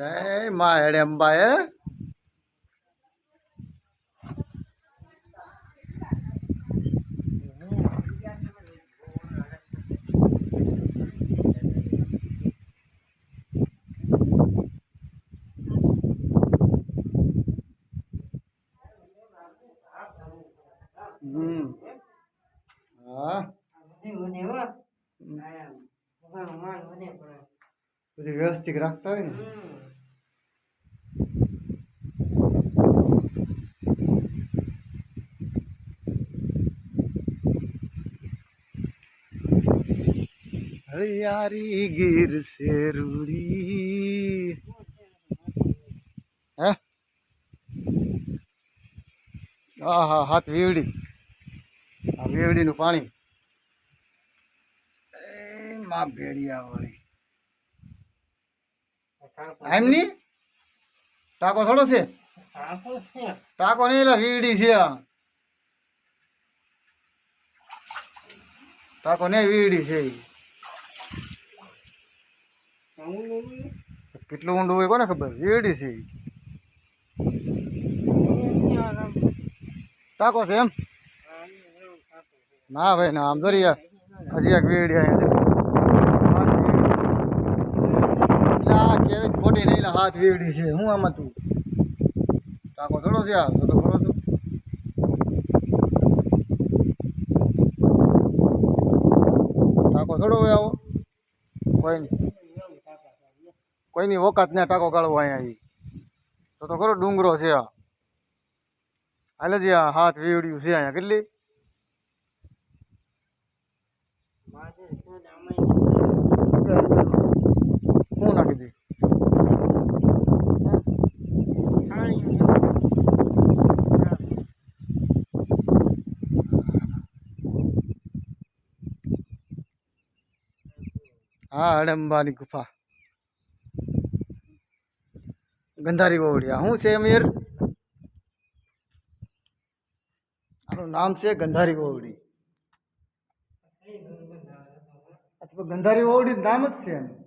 જય મા હેડેમ્બા એ હા બધી વ્યવસ્થિત રાખતા હોય ને હરિયારી ગીર શેરુડી હે હા હા હાથ વીવડી આ વીવડીનું પાણી એ માં ભેડિયા વાળી એમ ની ટાકો થોડો છે ટાકો નહીં એટલે વીવડી છે ટાકો નહીં વીવડી છે કેટલું ઊંડું હોય કોને ખબર વીવડી છે ટાકો છે એમ ના ભાઈ ના આમ દોરી હજી એક વીવડી અહીંયા કેવી ખોટી નહીં હાથ વીવડી છે હું આમાં તું ટાકો થોડો છે આ તો ખરો તું ટાકો થોડો હોય આવો કોઈની વખત ને ટાકો કાઢવો અહીંયા તો ખરો ડુંગરો છે આ હાલે જ આ હાથ વીવડ્યું છે અહીંયા કેટલી હું નાખી દે હા હડમ્બાની ગુફા ગંધારી વોવડિયા શું છે અમીર આનું નામ છે ગંધારી વોવડી અથવા ગંધારી વોવડી નામ જ છે એનું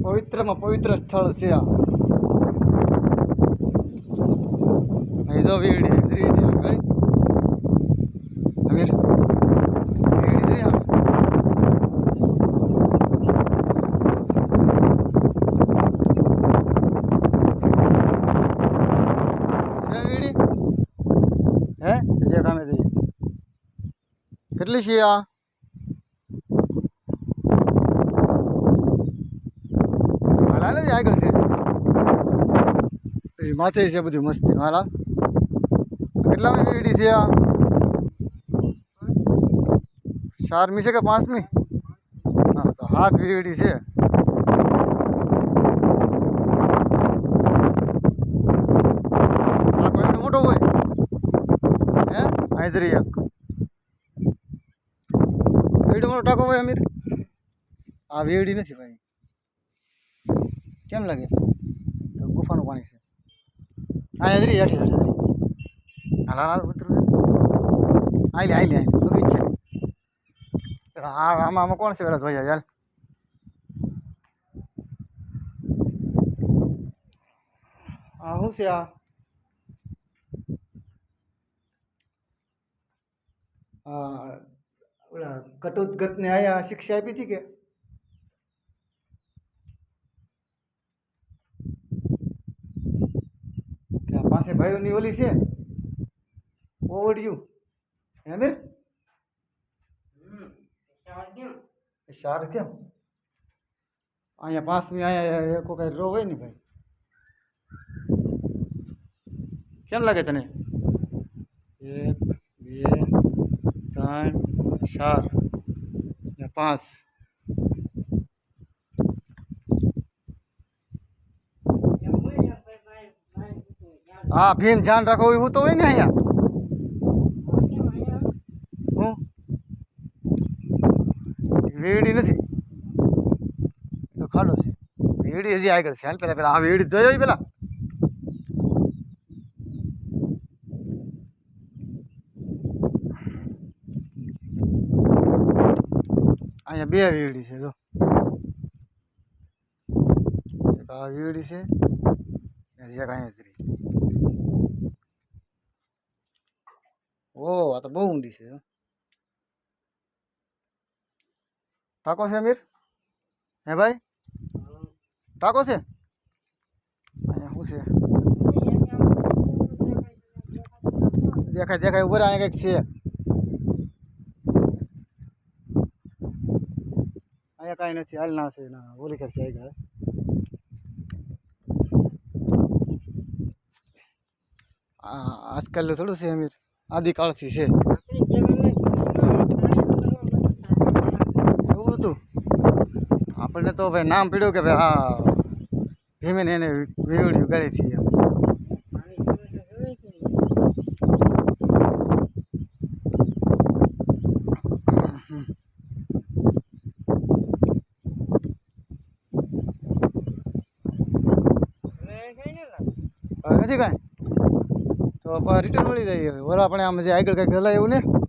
પવિત્રમાં પવિત્ર સ્થળ છે આ અહીં જો વીડી રીતે અમીર વીડી છે વીડી હે જે કામે જઈએ કેટલી છે આ હાલે છે આગળ છે એ માથે છે બધું મસ્તી હાલા કેટલામી વીડી છે આ 4મી છે કે 5મી હા તો હાથ વીડી છે આ કોઈ મોટો હોય હે હાજરી એક વીડી મોટો ટાકો હોય અમીર આ વીડી નથી ભાઈ કેમ લાગે તો ગુફાનું પાણી છે હા હજરી હેઠી હેઠી હાલ હાલ ઉતરું આઈ લે બગીચ છે હા આમાં કોણ છે પેલા જોયા ચાલ હા શું છે આ ઓલા કટોદગતને આયા શિક્ષા આપી હતી કે પાસે ભાઈઓની ઓલી છે ઓવડ્યું હેમીર શાર કેમ અહીંયા 5મી અહીંયા એક કઈ રો હોય ને ભાઈ કેમ લાગે તને 1 2 3 4 5 હા ભીમ ધ્યાન રાખો એવું તો હોય ને અહીંયા હું વેડી નથી તો ખાડો છે વેડી હજી આગળ છે હાલ પેલા પેલા આ વેડી જોયો પેલા અહીંયા બે વેડી છે જો એક આ વેડી છે એક અહીંયા જ રહી ઓ આ તો બહુ ઊંડી છે ટાકો છે અમીર હે ભાઈ ટાકો છે અહીંયા શું છે દેખાય દેખાય ઉપર અહીંયા કંઈક છે અહીંયા કાંઈ નથી હાલ ના છે ના ઓલી કરશે આગળ આજકાલ થોડું છે અમીર આદિકાળથી છે એવું હતું આપણને તો ભાઈ નામ પડ્યું કે ભાઈ હા ભીમે એને વેવડ્યું ગળીથી એમ નથી કાંઈ તો રિટર્ન મળી જાય હવે ઓલા આપણે આમ જે આગળ કંઈક હલાય એવું ને